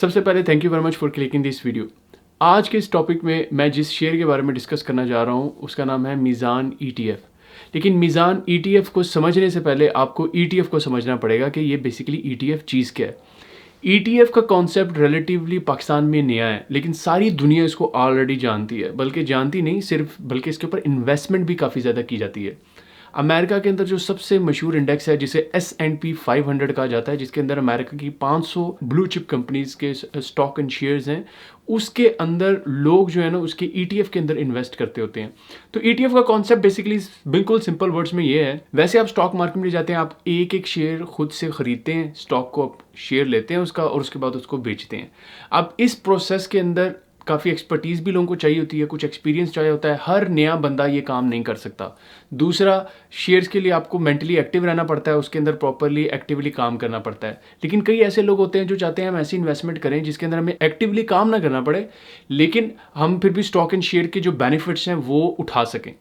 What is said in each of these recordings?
सबसे पहले thank you very much for clicking this video. आज के इस टॉपिक में मैं जिस शेयर के बारे में डिस्कस करना जा रहा हूँ उसका नाम है मीज़ान ईटीएफ। लेकिन मीज़ान ईटीएफ को समझने से पहले आपको ईटीएफ को समझना पड़ेगा कि ये बेसिकली ईटीएफ चीज़ क्या है। ईटीएफ का कॉन्सेप्ट रिलेटिवली पाकिस्तान में नया है, लेकिन सारी दुनिया इसको ऑलरेडी जानती है, बल्कि जानती नहीं सिर्फ, बल्कि इसके ऊपर इन्वेस्टमेंट भी काफ़ी ज़्यादा की जाती है। अमेरिका के अंदर जो सबसे मशहूर इंडेक्स है जिसे S&P 500 कहा जाता है, जिसके अंदर अमेरिका की 500 ब्लू चिप कंपनीज के स्टॉक एंड शेयर्स हैं, उसके अंदर लोग जो है ना उसके ईटीएफ के अंदर इन्वेस्ट करते होते हैं। तो ईटीएफ का कॉन्सेप्ट बेसिकली बिल्कुल सिंपल वर्ड्स में ये है। वैसे आप स्टॉक मार्केट में जाते हैं, आप एक एक शेयर खुद से खरीदते हैं, स्टॉक को आप शेयर लेते हैं उसका और उसके बाद उसको बेचते हैं। अब इस प्रोसेस के अंदर काफ़ी एक्सपर्टीज़ भी लोगों को चाहिए होती है, कुछ एक्सपीरियंस चाहिए होता है। हर नया बंदा ये काम नहीं कर सकता। दूसरा, शेयर्स के लिए आपको मेंटली एक्टिव रहना पड़ता है, उसके अंदर प्रॉपरली एक्टिवली काम करना पड़ता है। लेकिन कई ऐसे लोग होते हैं जो चाहते हैं हम ऐसी इन्वेस्टमेंट करें जिसके अंदर हमें एक्टिवली काम ना करना पड़े, लेकिन हम फिर भी स्टॉक एंड शेयर के जो बेनिफिट्स हैं वो उठा सकें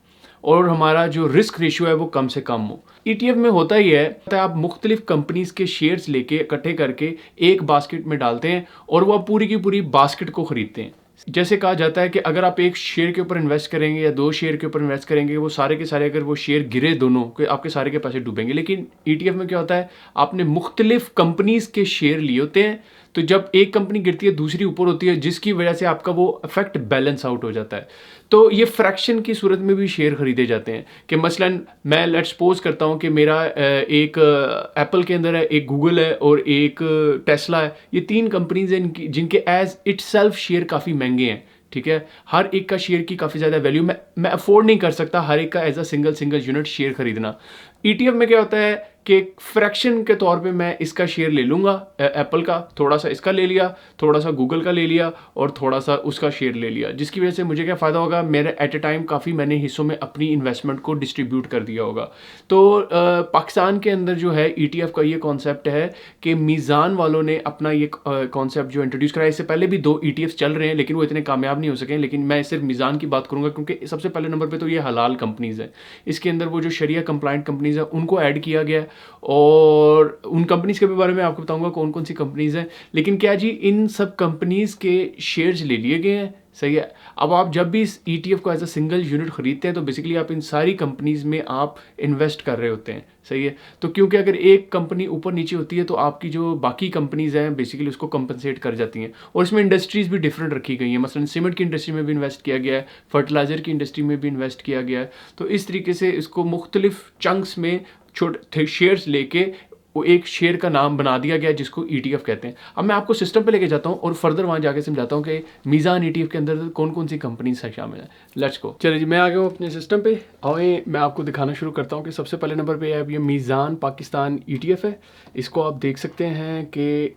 और हमारा जो रिस्क रेशियो है वो कम से कम हो। ईटीएफ में होता ही है, आप मुख्तलिफ कंपनीज के शेयर्स लेके इकट्ठे करके एक बास्केट में डालते हैं और वो पूरी की पूरी बास्केट को खरीदते हैं। जैसे कहा जाता है कि अगर आप एक शेयर के ऊपर इन्वेस्ट करेंगे या दो शेयर के ऊपर इन्वेस्ट करेंगे, वो सारे के सारे अगर वो शेयर गिरे दोनों के, आपके सारे के पैसे डूबेंगे। लेकिन ईटीएफ में क्या होता है, आपने मुख्तलिफ कंपनीज के शेयर लिए होते हैं, तो जब एक कंपनी गिरती है दूसरी ऊपर होती है, जिसकी वजह से आपका वो इफेक्ट बैलेंस आउट हो जाता है। तो ये फ्रैक्शन की सूरत में भी शेयर खरीदे जाते हैं कि मसलन मैं लेट्स सपोज करता हूँ कि मेरा एक एप्पल के अंदर है, एक गूगल है और एक टेस्ला है। ये तीन कंपनीज हैं जिनके एज इट सेल्फ शेयर काफ़ी महंगे हैं। ठीक है, हर एक का शेयर की काफ़ी ज़्यादा वैल्यू मैं अफोर्ड नहीं कर सकता हर एक का as a single unit share खरीदना। ईटीएफ में क्या होता है कि फ्रैक्शन के तौर पे मैं इसका शेयर ले लूँगा, एप्पल का, थोड़ा सा इसका ले लिया, थोड़ा सा गूगल का ले लिया और थोड़ा सा उसका शेयर ले लिया, जिसकी वजह से मुझे क्या फ़ायदा होगा, मेरे एट ए टाइम काफ़ी मैंने हिस्सों में अपनी इन्वेस्टमेंट को डिस्ट्रीब्यूट कर दिया होगा। तो पाकिस्तान के अंदर जो है ईटीएफ का ये कॉन्सेप्ट है कि मीज़ान वालों ने अपना ये कॉन्सेप्ट जो इंट्रोड्यूस कराया। इससे पहले भी 2 ईटीएफ चल रहे हैं लेकिन वो इतने कामयाब नहीं हो सके, लेकिन मैं सिर्फ मीज़ान की बात करूँगा क्योंकि सबसे पहले नंबर पर तो ये हलाल कंपनीज़ है। इसके अंदर वो जो शरिया कंप्लाइंट कंपनीज़ है उनको ऐड किया गया है और उन कंपनीज़ के बारे में आपको बताऊंगा कौन कौन सी कंपनीज़ हैं। लेकिन क्या जी, इन सब कंपनीज़ के शेयर्स ले लिए गए हैं, सही है। अब आप जब भी इस ईटीएफ को एज अ सिंगल यूनिट खरीदते हैं तो बेसिकली आप इन सारी कंपनीज़ में आप इन्वेस्ट कर रहे होते हैं, सही है। तो क्योंकि अगर एक कंपनी ऊपर नीचे होती है तो आपकी जो बाकी कंपनीज़ हैं बेसिकली उसको कंपनसेट कर जाती हैं। और इसमें इंडस्ट्रीज़ भी डिफरेंट रखी गई हैं, मसलन सीमेंट की इंडस्ट्री में भी इन्वेस्ट किया गया है, फर्टिलाइज़र की इंडस्ट्री में भी इन्वेस्ट किया गया है। तो इस तरीके से इसको मुख्तलिफ चंक्स में छोटे शेयर्स लेके वो एक शेयर का नाम बना दिया गया जिसको ईटीएफ कहते हैं। अब मैं आपको सिस्टम पे लेके जाता हूँ और फर्दर वहाँ जाके समझाता हूँ कि मीज़ान ईटीएफ के अंदर कौन कौन सी कंपनी शामिल है। Let's go. चलिए जी, मैं आ गया हूँ अपने सिस्टम पे। आए मैं आपको दिखाना शुरू करता हूँ कि सबसे पहले नंबर पे है ये मीज़ान पाकिस्तान ईटीएफ है। इसको आप देख सकते हैं कि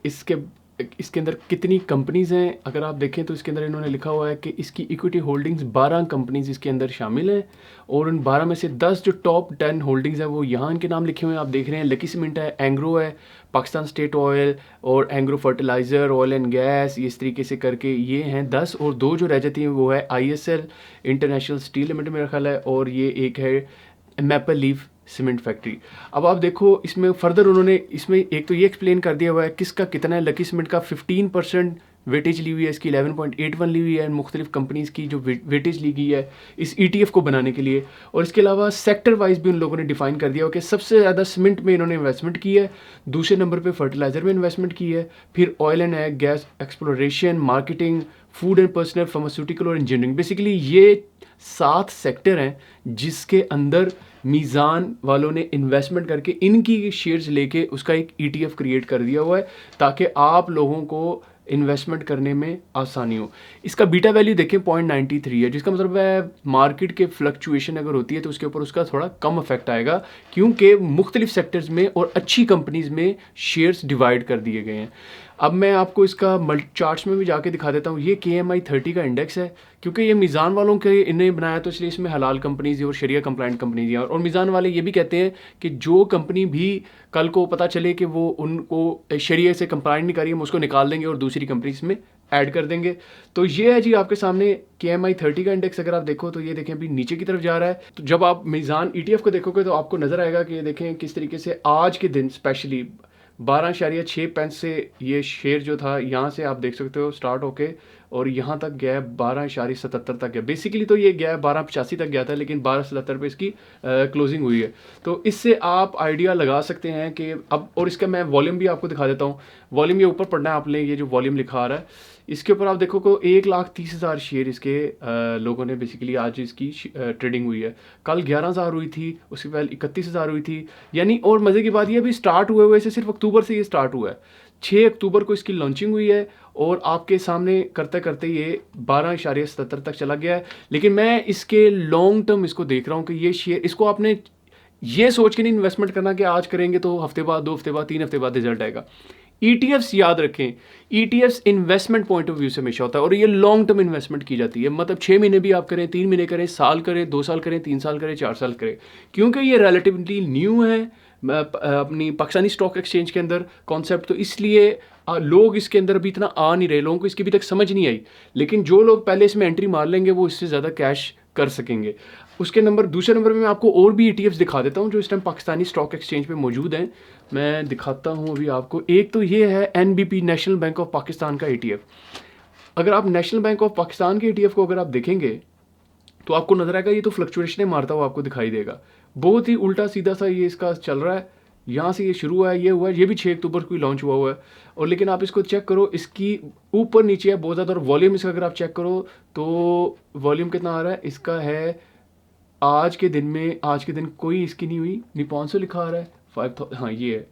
इसके अंदर कितनी कंपनीज़ हैं। अगर आप देखें तो इसके अंदर इन्होंने लिखा हुआ है कि इसकी इक्विटी होल्डिंग्स 12 कंपनीज इसके अंदर शामिल हैं और उन 12 में से 10 जो टॉप 10 होल्डिंग्स हैं वो यहाँ इनके नाम लिखे हुए हैं, आप देख रहे हैं। लकी सीमेंट है, एंग्रो है, पाकिस्तान स्टेट ऑयल और Engro fertiliser, oil and gas, इस तरीके से करके ये हैं 10। और 2 जो रह जाती हैं वो है ISL इंटरनेशनल स्टील लिमिटेड मेरा ख्याल है, और ये एक है मैपल लीफ सीमेंट फैक्ट्री। अब आप देखो इसमें फर्दर उन्होंने इसमें एक तो ये एक्सप्लेन कर दिया हुआ है किसका कितना है। लकी सीमेंट का 15% वेटेज ली हुई है, इसकी 11.81 ली हुई है। मुख्तलिफ कंपनीज़ की जो वेटेज ली गई है इस ईटीएफ को बनाने के लिए। और इसके अलावा सेक्टर वाइज भी उन लोगों ने डिफाइन कर दिया हो कि सबसे ज़्यादा सीमेंट में इन्होंने इन्वेस्टमेंट की है, दूसरे नंबर पे फर्टिलाइज़र में इन्वेस्टमेंट की है, फिर oil and gas exploration, marketing, food and personal, pharmaceutical और इंजीनियरिंग। बेसिकली ये 7 सेक्टर हैं जिसके अंदर मीज़ान वालों ने इन्वेस्टमेंट करके इनकी शेयर्स लेके उसका एक ईटीएफ क्रिएट कर दिया हुआ है ताकि आप लोगों को इन्वेस्टमेंट करने में आसानी हो। इसका बीटा वैल्यू देखें 0.93 है, जिसका मतलब है मार्केट के फ्लक्चुएशन अगर होती है तो उसके ऊपर उसका थोड़ा कम इफेक्ट आएगा क्योंकि मुख्तलिफ सेक्टर्स में और अच्छी कंपनीज में शेयर्स डिवाइड कर दिए गए हैं। अब मैं आपको इसका चार्ट्स में भी जाके दिखा देता हूँ। ये KMI 30 का इंडेक्स है, क्योंकि ये मीज़ान वालों के इन्हें बनाया तो इसलिए इसमें हलाल कंपनीज और शरिया कंप्लाइंट कंपनीज हैं। और मीज़ान वाले ये भी कहते हैं कि जो कंपनी भी कल को पता चले कि वो उनको शरिया से कंप्लाइंट नहीं करी, हम उसको निकाल देंगे और दूसरी कंपनीज में ऐड कर देंगे। तो ये है जी आपके सामने KMI 30 का इंडेक्स। अगर आप देखो तो ये देखें अभी नीचे की तरफ जा रहा है। तो जब आप मीज़ान ETF को देखोगे तो आपको नजर आएगा कि ये देखें किस तरीके से आज के दिन स्पेशली 12.6 से ये शेयर जो था यहाँ से आप देख सकते हो स्टार्ट होके और यहाँ तक गया है 12.77 तक गया। बेसिकली तो ये गया है 12.85 तक गया था, लेकिन 12.77 पे इसकी क्लोजिंग हुई है। तो इससे आप आइडिया लगा सकते हैं कि अब, और इसका मैं वॉल्यूम भी आपको दिखा देता हूँ। वॉल्यूम ये ऊपर पढ़ना है आपने, ये जो वॉल्यूम लिखा आ रहा है इसके ऊपर आप देखो को 1,30,000 शेयर इसके लोगों ने बेसिकली आज इसकी ट्रेडिंग हुई है। कल 11,000 हुई थी, उसके पहले 31,000 हुई थी। यानी और मज़े की बात ये अभी स्टार्ट हुए से सिर्फ अक्टूबर से ये स्टार्ट हुआ है। 6 अक्टूबर को इसकी लॉन्चिंग हुई है और आपके सामने करते करते ये 12.77 तक चला गया है। लेकिन मैं इसके लॉन्ग टर्म इसको देख रहा हूँ कि ये शेयर, इसको आपने ये सोच के नहीं इन्वेस्टमेंट करना कि आज करेंगे तो हफ्ते बाद, 2 हफ्ते बाद, 3 हफ्ते बाद रिजल्ट आएगा। ETFs याद रखें, ETFs investment point of view से हमेशा होता है और ये लॉन्ग टर्म इन्वेस्टमेंट की जाती है। मतलब 6 महीने भी आप करें, 3 महीने करें, साल करें, 2 साल करें, 3 साल करें, 4 साल करें, क्योंकि ये रिलेटिवली न्यू है अपनी पाकिस्तानी स्टॉक एक्सचेंज के अंदर कॉन्सेप्ट। तो इसलिए लोग इसके अंदर अभी इतना आ नहीं रहे, लोगों को इसकी अभी तक समझ नहीं आई। लेकिन जो लोग पहले इसमें एंट्री मार लेंगे वो इससे ज़्यादा कैश कर सकेंगे। उसके दूसरे नंबर पे मैं आपको और भी ETFs दिखा देता हूँ जो इस टाइम पाकिस्तानी स्टॉक एक्सचेंज पे मौजूद हैं। मैं दिखाता हूँ अभी आपको। एक तो ये है NBP, national bank of Pakistan का ETF। अगर आप नेशनल बैंक ऑफ पाकिस्तान के ETF को अगर आप देखेंगे तो आपको नजर आएगा ये तो फ्लक्चुएशनें मारता हुआ आपको दिखाई देगा। बहुत ही उल्टा सीधा सा ये इसका चल रहा है। यहाँ से ये शुरू हुआ है, ये हुआ है, ये भी 6 अक्टूबर को लॉन्च हुआ है। और लेकिन आप इसको चेक करो, इसकी ऊपर नीचे है बहुत ज़्यादा। और वॉल्यूम इसका अगर आप चेक करो तो वॉल्यूम कितना आ रहा है इसका है आज के दिन कोई इसकी नहीं हुई, नहीं 500 लिखा आ रहा है, 5,000, हाँ ये है,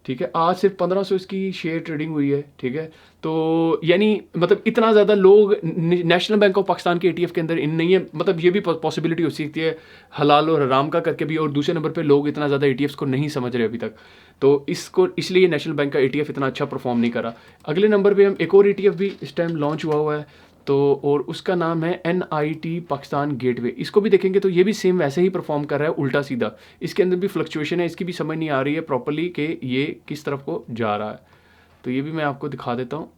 ठीक है। आज सिर्फ 1500 इसकी शेयर ट्रेडिंग हुई है, ठीक है। तो यानी मतलब इतना ज़्यादा लोग नेशनल बैंक ऑफ पाकिस्तान के ETF के अंदर इन नहीं है। मतलब ये भी पॉसिबिलिटी हो सकती है हलाल और हराम का करके भी। और दूसरे नंबर पे लोग इतना ज़्यादा ETFs को नहीं समझ रहे अभी तक, तो इसको इसलिए नेशनल बैंक का ETF इतना अच्छा परफॉर्म नहीं करा। अगले नंबर पर हम एक और ETF भी इस टाइम लॉन्च हुआ है, तो और उसका नाम है NIT पाकिस्तान गेटवे। इसको भी देखेंगे तो ये भी सेम वैसे ही परफॉर्म कर रहा है, उल्टा सीधा। इसके अंदर भी फ्लक्चुएशन है, इसकी भी समझ नहीं आ रही है प्रॉपर्ली कि ये किस तरफ को जा रहा है। तो ये भी मैं आपको दिखा देता हूँ।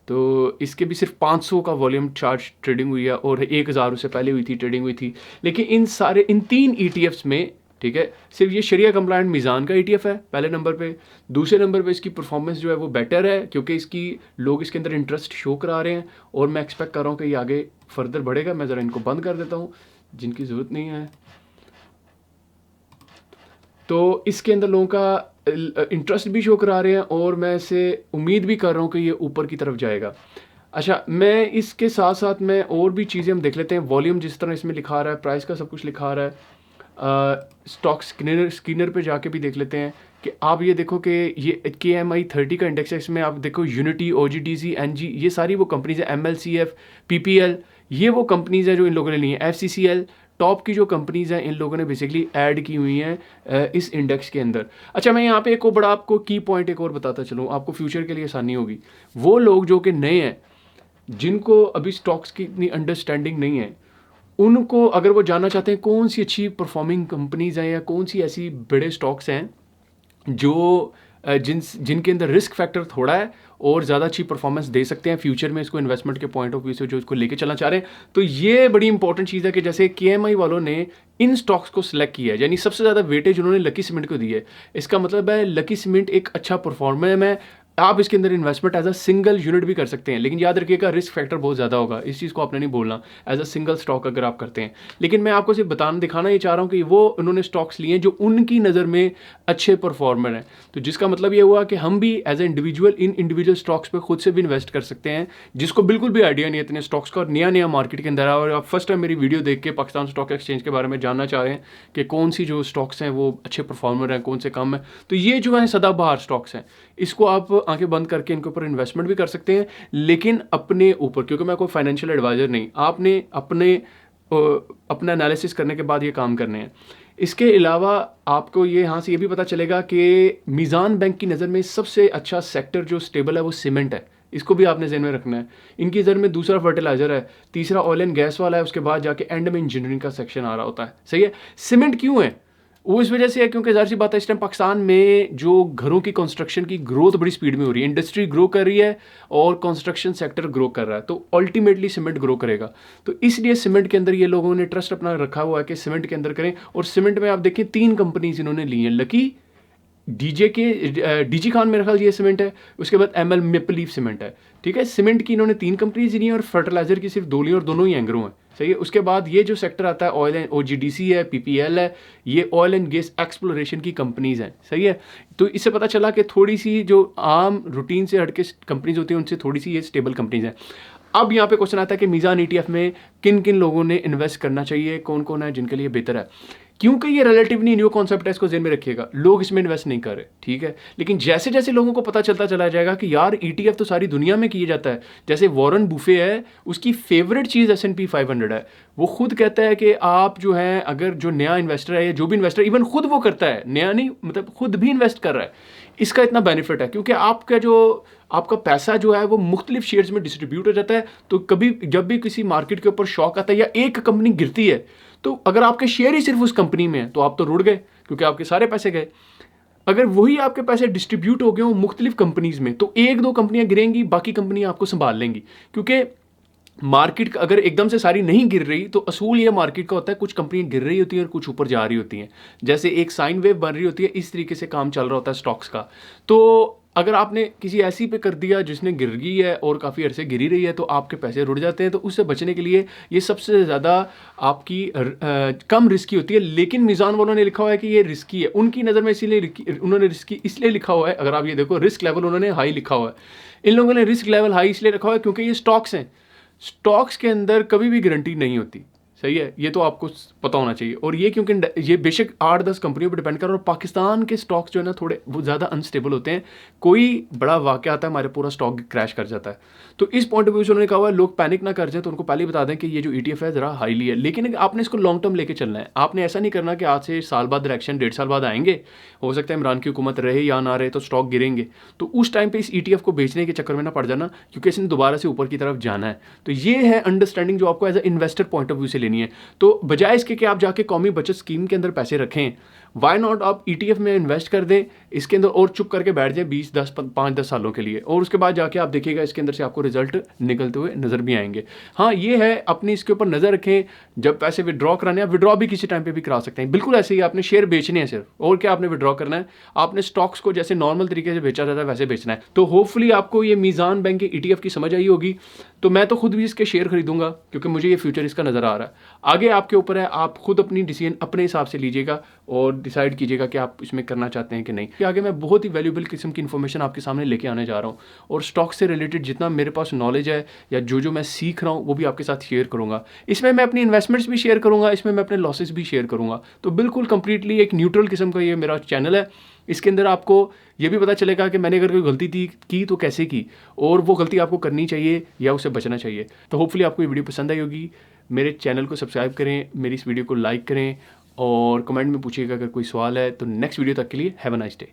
तो इसके भी सिर्फ 500 का वॉल्यूम चार्ज ट्रेडिंग हुई है और 1,000 उससे पहले हुई थी, ट्रेडिंग हुई थी। लेकिन इन 3 ETFs में, ठीक है, सिर्फ ये शरिया कंप्लायंट मीज़ान का ETF है पहले नंबर पे। दूसरे नंबर पे इसकी परफॉर्मेंस जो है वो बेटर है क्योंकि इसकी लोग इसके अंदर इंटरेस्ट शो करा रहे हैं और मैं एक्सपेक्ट कर रहा हूँ कि ये आगे फर्दर बढ़ेगा। मैं ज़रा इनको बंद कर देता हूँ जिनकी ज़रूरत नहीं है। तो इसके अंदर लोगों का इंटरेस्ट भी शो करा रहे हैं और मैं इसे उम्मीद भी कर रहा हूँ कि ये ऊपर की तरफ जाएगा। अच्छा, मैं इसके साथ साथ मैं और भी चीज़ें हम देख लेते हैं। वॉल्यूम जिस तरह इसमें लिखा रहा है, प्राइस का सब कुछ लिखा रहा है। स्टॉक स्क्रीनर पे जाके भी देख लेते हैं कि आप ये देखो कि ये KMI 30 का इंडेक्स है। इसमें आप देखो यूनिटी, OGDC, NG, ये सारी वो कंपनीज है। MLCF, PPL, ये वो कंपनीज है जो इन लोगों ने ली हैं। FCCL, टॉप की जो कंपनीज हैं इन लोगों ने बेसिकली ऐड की हुई हैं इस इंडेक्स के अंदर। अच्छा, मैं यहाँ पे एक और बड़ा आपको की पॉइंट एक और बताता चलूँ, आपको फ्यूचर के लिए आसानी होगी। वो लोग जो कि नए हैं, जिनको अभी स्टॉक्स की इतनी अंडरस्टैंडिंग नहीं है, उनको अगर वो जानना चाहते हैं कौन सी अच्छी परफॉर्मिंग कंपनीज हैं या कौन सी ऐसी बड़े स्टॉक्स हैं जो जिनके अंदर रिस्क फैक्टर थोड़ा है और ज़्यादा अच्छी परफॉर्मेंस दे सकते हैं फ्यूचर में इसको इन्वेस्टमेंट के पॉइंट ऑफ व्यू से, जो इसको लेके चलना चाह रहे हैं, तो ये बड़ी इंपॉर्टेंट चीज़ है कि जैसे KMI वालों ने इन स्टॉक्स को सिलेक्ट किया है, यानी सबसे ज़्यादा वेटेज उन्होंने लकी सीमेंट को दी है। इसका मतलब है लकी सीमेंट एक अच्छा परफॉर्मर है। आप इसके अंदर investment as a single unit भी कर सकते हैं, लेकिन याद रखिएगा रिस्क फैक्टर बहुत ज़्यादा होगा, इस चीज़ को आपने नहीं बोलना एज अ सिंगल स्टॉक अगर आप करते हैं। लेकिन मैं आपको सिर्फ दिखाना ये चाह रहा हूँ कि वो उन्होंने स्टॉक्स लिए हैं जो उनकी नज़र में अच्छे परफॉर्मर हैं। तो जिसका मतलब ये हुआ कि हम भी as a individual in individual stocks पे खुद से भी इन्वेस्ट कर सकते हैं, जिसको बिल्कुल भी आइडिया नहीं है इतने स्टॉक्स का और नया मार्केट के अंदर है, और आप फर्स्ट टाइम मेरी वीडियो देख के पाकिस्तान स्टॉक एक्सचेंज के बारे में जानना चाह रहे हैं कि कौन सी जो स्टॉक्स हैं वो अच्छे परफॉर्मर हैं, कौन से कम है। तो ये जो है सदाबहार स्टॉक्स हैं, इसको आप आंखें बंद करके इनके ऊपर इन्वेस्टमेंट भी कर सकते हैं, लेकिन अपने ऊपर, क्योंकि मैं कोई फाइनेंशियल एडवाइजर नहीं, आपने अपना एनालिसिस करने के बाद ये काम करने हैं। इसके अलावा आपको ये यहाँ से ये भी पता चलेगा कि मीज़ान बैंक की नज़र में सबसे अच्छा सेक्टर जो स्टेबल है वो सीमेंट है, इसको भी आपने ज़हन में रखना है। इनकी नज़र में दूसरा फर्टिलाइज़र है, तीसरा ऑयल एंड गैस वाला है, उसके बाद जाके एंड में इंजीनियरिंग का सेक्शन आ रहा होता है। सही है। सीमेंट क्यों है? वो इस वजह से है क्योंकि ज़ाहिर सी बात है इस टाइम पाकिस्तान में जो घरों की कंस्ट्रक्शन की ग्रोथ बड़ी स्पीड में हो रही है, इंडस्ट्री ग्रो कर रही है और कंस्ट्रक्शन सेक्टर ग्रो कर रहा है, तो अल्टीमेटली सीमेंट ग्रो करेगा। तो इसलिए सीमेंट के अंदर ये लोगों ने ट्रस्ट अपना रखा हुआ है कि सीमेंट के अंदर करें। और सीमेंट में आप देखें 3 कंपनीज इन्होंने ली हैं, लकी, डीजे के डीजी खान मेरे ख्याल ये सीमेंट है, उसके बाद एमएल मेपल लीफ सीमेंट है, ठीक है। सीमेंट की इन्होंने 3 कंपनीज ली हैं और फर्टिलाइजर की सिर्फ 2 ली और दोनों ही एंग्रो हैं, सही है। उसके बाद ये जो सेक्टर आता है ऑयल एंड ओजीडीसी है, पीपीएल है, ये ऑयल एंड गैस एक्सप्लोरेशन की कंपनीज हैं, सही है। तो इससे पता चला कि थोड़ी सी जो आम रूटीन से हटके कंपनीज होती हैं उनसे थोड़ी सी ये स्टेबल कंपनीज हैं। अब यहाँ पे क्वेश्चन आता है कि मीज़ान ईटीएफ में किन किन लोगों ने इन्वेस्ट करना चाहिए, कौन कौन है जिनके लिए बेहतर है। क्योंकि ये रिलेटिवली न्यू कॉन्सेप्ट है, इसको ज़हन में रखिएगा, लोग इसमें इन्वेस्ट नहीं कर रहे, ठीक है। लेकिन जैसे जैसे लोगों को पता चलता चला जाएगा कि यार ईटीएफ तो सारी दुनिया में किया जाता है, जैसे वॉरेन बुफे है, उसकी फेवरेट चीज़ S&P 500 है। वो खुद कहता है कि आप जो है, अगर जो नया इन्वेस्टर है या जो भी इन्वेस्टर, इवन खुद वो करता है, नया नहीं मतलब खुद भी इन्वेस्ट कर रहा है, इसका इतना बेनिफिट है क्योंकि आपका पैसा जो है वो मुख्तलिफ शेयर्स में डिस्ट्रीब्यूट हो जाता है। तो कभी जब भी किसी मार्केट के ऊपर शॉक आता है या एक कंपनी गिरती है, तो अगर आपके शेयर ही सिर्फ उस कंपनी में है तो आप तो रुड़ गए क्योंकि आपके सारे पैसे गए। अगर वही आपके पैसे डिस्ट्रीब्यूट हो गए हो मुख्तलिफ कंपनीज में, तो 1-2 कंपनियां गिरेंगी, बाकी कंपनियां आपको संभाल लेंगी। क्योंकि मार्केट अगर एकदम से सारी नहीं गिर रही, तो असूल ये मार्केट का होता है, कुछ कंपनियां गिर रही होती हैं और कुछ ऊपर जा रही होती हैं, जैसे एक साइन वेव बन रही होती है, इस तरीके से काम चल रहा होता है स्टॉक्स का। तो अगर आपने किसी ऐसी पे कर दिया जिसने गिर गई है और काफ़ी अरसे गिरी रही है, तो आपके पैसे रुड़ जाते हैं। तो उससे बचने के लिए ये सबसे ज़्यादा आपकी कम रिस्की होती है। लेकिन मीज़ान वालों ने लिखा हुआ है कि ये रिस्की है, उनकी नज़र में इसीलिए उन्होंने रिस्की इसलिए लिखा हुआ है। अगर आप ये देखो, रिस्क लेवल उन्होंने हाई लिखा हुआ है। इन लोगों ने रिस्क लेवल हाई इसलिए रखा हुआ है क्योंकि ये स्टॉक्स हैं, स्टॉक्स के अंदर कभी भी गारंटी नहीं होती, सही है। ये तो आपको पता होना चाहिए। और ये क्योंकि ये बेशक 8-10 कंपनियों पर डिपेंड कर रहा है, और पाकिस्तान के स्टॉक्स जो है ना थोड़े वो ज़्यादा अनस्टेबल होते हैं। कोई बड़ा वाक़या आता है, हमारे पूरा स्टॉक क्रैश कर जाता है। तो इस पॉइंट ऑफ व्यू से उन्होंने कहा हुआ है लोग पैनिक ना कर जाए, तो उनको पहले ही बता दें कि ये जो ईटीएफ है ज़रा हाईली है। लेकिन आपने इसको लॉन्ग टर्म लेके चलना है। आपने ऐसा नहीं करना कि आज से साल बाद इलेक्शन 1.5 साल बाद आएंगे, हो सकता है इमरान की हुकूमत रहे या ना रहे, तो स्टॉक गिरेंगे। तो उस टाइम पे इस ईटीएफ को बेचने के चक्कर में ना पड़ जाना, क्योंकि इसने दोबारा से ऊपर की तरफ जाना है। तो ये है अंडरस्टैंडिंग जो आपको as a investor point of view से लेनी है। तो बजाय इसके कि आप जाके कौमी बचत स्कीम के अंदर पैसे रखें, वाई नॉट आप ईटीएफ में इन्वेस्ट कर दें इसके अंदर और चुप करके बैठ जाए 5-10 सालों के लिए, और उसके बाद जाके आप देखिएगा इसके अंदर से आपको रिजल्ट निकलते हुए नज़र भी आएंगे। हाँ, ये है, अपनी इसके ऊपर नज़र रखें। जब पैसे विड्रॉ कराने, आप विड्रॉ भी किसी टाइम पे भी करा सकते हैं, बिल्कुल ऐसे ही। आपने शेयर बेचने हैं सिर्फ, और क्या आपने विड्रॉ करना है, आपने स्टॉक्स को जैसे नॉर्मल तरीके से बेचा जाता है वैसे बेचना है। तो होपफुली आपको ये मीज़ान बैंक के ईटीएफ की समझ आई होगी। तो मैं तो खुद भी इसके शेयर खरीदूंगा क्योंकि मुझे ये फ्यूचर इसका नज़र आ रहा है। आगे आपके ऊपर है, आप खुद अपनी डिसीजन अपने हिसाब से लीजिएगा और डिसाइड कीजिएगा कि आप इसमें करना चाहते हैं कि नहीं। आगे मैं बहुत ही वैल्यूएबल किस्म की इन्फॉर्मेशन आपके सामने लेके आने जा रहा हूँ, और स्टॉक से रिलेटेड जितना मेरे पास नॉलेज है या जो मैं सीख रहा हूँ वो भी आपके साथ शेयर करूँगा। इसमें मैं अपनी इन्वेस्टमेंट्स भी शेयर करूँगा, इसमें मैं अपने लॉसेस भी शेयर करूँगा। तो बिल्कुल कंप्लीटली एक न्यूट्रल किस्म का ये मेरा चैनल है। इसके अंदर आपको ये भी पता चलेगा कि मैंने अगर कोई गलती की तो कैसे की, और वो गलती आपको करनी चाहिए या उससे बचना चाहिए। तो होपफुली आपको ये वीडियो पसंद आई होगी। मेरे चैनल को सब्सक्राइब करें, मेरी इस वीडियो को लाइक करें, और कमेंट में पूछिएगा अगर कोई सवाल है। तो नेक्स्ट वीडियो तक के लिए हैव अ नाइस डे।